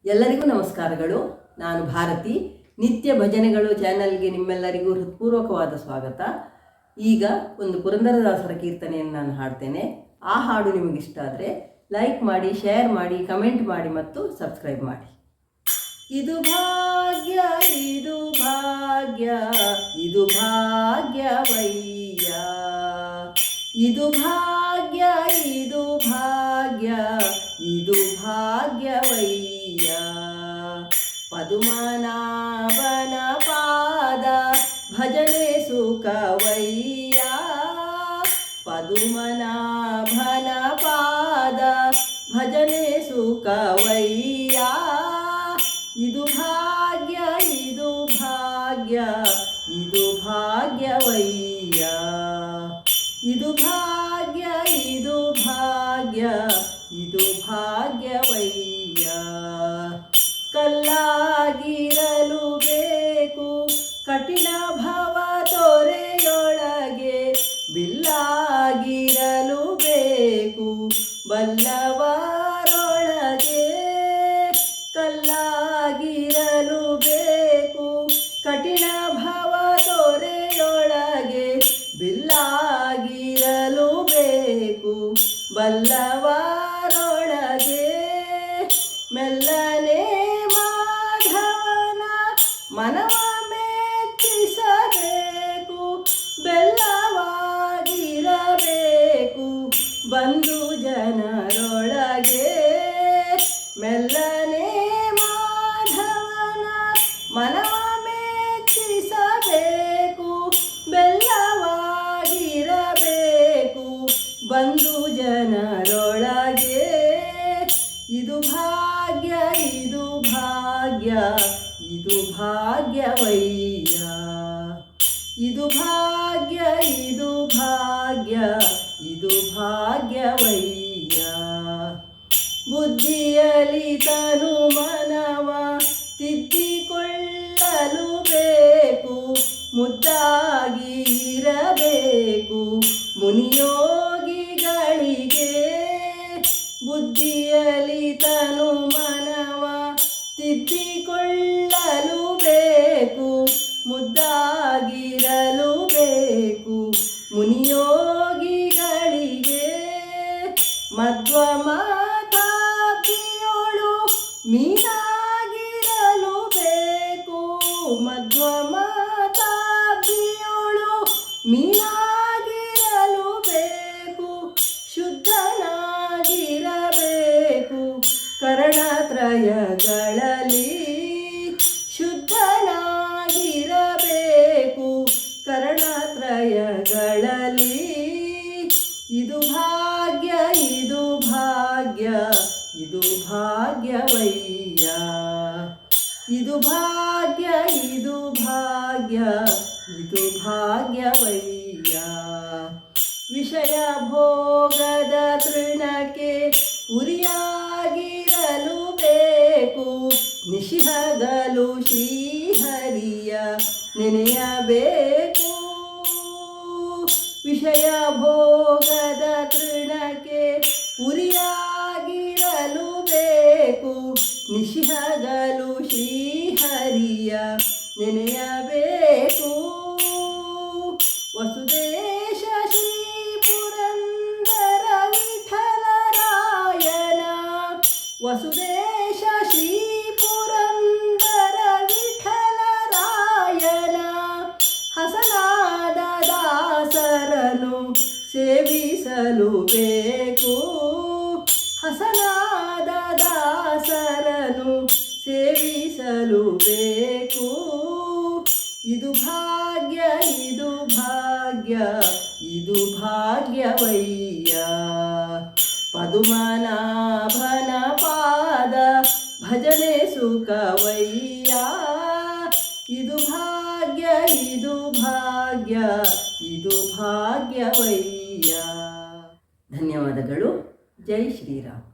ಎಲ್ಲರಿಗೂ ನಮಸ್ಕಾರಗಳು. ನಾನು ಭಾರತಿ. ನಿತ್ಯ ಭಜನೆಗಳು ಚಾನಲ್ಗೆ ನಿಮ್ಮೆಲ್ಲರಿಗೂ ಹೃತ್ಪೂರ್ವಕವಾದ ಸ್ವಾಗತ. ಈಗ ಒಂದು ಪುರಂದರದಾಸರ ಕೀರ್ತನೆಯನ್ನು ನಾನು ಹಾಡ್ತೇನೆ. ಆ ಹಾಡು ನಿಮಗಿಷ್ಟ ಆದರೆ ಲೈಕ್ ಮಾಡಿ, ಶೇರ್ ಮಾಡಿ, ಕಮೆಂಟ್ ಮಾಡಿ ಮತ್ತು ಸಬ್ಸ್ಕ್ರೈಬ್ ಮಾಡಿ. ಇದು ಭಾಗ್ಯ, ಇದು ಭಾಗ್ಯ, ಇದು ಭಾಗ್ಯವಯ್ಯ. ಇದು ಭಾಗ್ಯ, ಇದು ಭಾಗ್ಯ, ಇದು ಭಾಗ್ಯವಯ್ಯ. ಪದುಮನಾಭನ ಪಾದ ಭಜನೆ ಸುಖವಯ್ಯ. ಪದುಮನಾಭನ ಪಾದ ಭಜನೆ ಸುಖವಯ್ಯ. ಇದು ಭಾಗ್ಯ, ಇದು ಭಾಗ್ಯ, ಇದು ಭಾಗ್ಯವಯ್ಯ. ಇದು ಭಾಗ್ಯ, ಇದು ಭಾಗ್ಯ, ಇದು ಭಾಗ್ಯವಯ್ಯ. ಕಲ್ಲಾಗಿರಲು ಬೇಕು ಕಠಿಣ ಭವ ತೊರೆಯೊಳಗೆ, ಬಿಲ್ಲಾಗಿರಲು ಬೇಕು ಬಲ್ಲವರೊಳಗೆ. ಕಲ್ಲಾಗಿರಲು ಬೇಕು ಕಠಿಣ ಭವ ತೊರೆಯೊಳಗೆ, ಬಿಲ್ಲಾಗಿರಲು ಬೇಕು ಬಲ್ಲವರೊಳಗೆ. ಮೆಲ್ಲನೆ ಮಾಧವನ ಮನವ ಮೆಚ್ಚಿಸಬೇಕು, ಬೆಲ್ಲವಾಗಿರಬೇಕು ಬಂಧು ಜನರೊಳಗೆ. ಮೆಲ್ಲನೆ ಮಾಧವನ ಮನವ ಮೆಚ್ಚಿಸಬೇಕು, ಬೆಲ್ಲವಾಗಿರಬೇಕು ಬಂಧು ಜನರೊಳಗೆ. ಇದು ಭಾಗ್ಯ, ಇದು ಭಾಗ್ಯ, ಇದು ಭಾಗ್ಯವಯ್ಯ. ಇದು ಭಾಗ್ಯ, ಇದು ಭಾಗ್ಯ, ಇದು ಭಾಗ್ಯವಯ್ಯ. ಬುದ್ಧಿಯಲ್ಲಿ ತನು ಮನವ ತಿದ್ದಿಕೊಳ್ಳಲು ಬೇಕು, ಮುದ್ದಾಗಿ ಇರಬೇಕು ಮುನಿಯೋಗಿಗಳಿಗೆ. ಬುದ್ಧಿಯಲ್ಲಿ ತನು ಮನವ ತಿದ್ದಿಕೊಳ್ಳಲು ಬೇಕು, ಮುದ್ದಾಗಿರಲು ಬೇಕು ಮುನಿಯೋಗಿಗಳಿಗೆ. ಮಧ್ವ ಮಾತಾಪಿಯೋಳು ಮೀನಾಗಿರಲು ಬೇಕು, ಮಧ್ವ ಮಾತಾಪಿಯೋಳು ಮೀನಾಗಿರಲು ಬೇಕು. ಶುದ್ಧನಾಗಿರಬೇಕು ಕರಣತ್ರಯಗಳಲ್ಲಿ, ಶುದ್ಧನಾಗಿರಬೇಕು ಕರಣತ್ರಯಗಳಲ್ಲಿ. ಇದು ಭಾಗ್ಯ, ಇದು ಭಾಗ್ಯ, ಇದು ಭಾಗ್ಯವಯ್ಯ. ಇದು ಭಾಗ್ಯ, ಇದು ಭಾಗ್ಯ, ಇದು ಭಾಗ್ಯವಯ್ಯ. ವಿಷಯ ಭೋಗದ ತೃಣಕ್ಕೆ ಉರಿಯಾಗಿರಲು ಬೇಕು, ನಿಶಿಹಗಲು ಶ್ರೀಹರಿಯ ನೆನೆಯಬೇಕು. ವಿಷಯ ಭೋಗದ ತೃಣಕ್ಕೆ ಉರಿಯಾಗಿರಲು ಬೇಕು, ನಿಶಿಹಗಲು ಶ್ರೀಹರಿಯ ನೆನೆಯಬೇಕು. ವಸುದೇಶ ಶ್ರೀ ಪುರಂದರ ವಿಠಲರಾಯನ, ವಸುದೇಶ ಶ್ರೀ ಪುರಂದರ ವಿಠಲರಾಯನ ಹಸನಾದ ದಾಸರನು ಸೇವಿಸಲು ಬೇಕು, ಹಸನಾದ ದಾಸರನು ಸೇವಿಸಲು ಬೇಕು. ಇದು ಭಾಗ್ಯ, ಇದು ಭಾಗ್ಯ, ಇದು ಭಾಗ್ಯವಯ್ಯ. ಪದುಮನಾಭನ ಪಾದ ಭಜನೆ ಸುಖವಯ್ಯ. ಇದು ಭಾಗ್ಯ, ಇದು ಭಾಗ್ಯ, ಇದು ಭಾಗ್ಯವಯ್ಯ. ಧನ್ಯವಾದಗಳು. ಜೈ ಶ್ರೀರಾಮ್.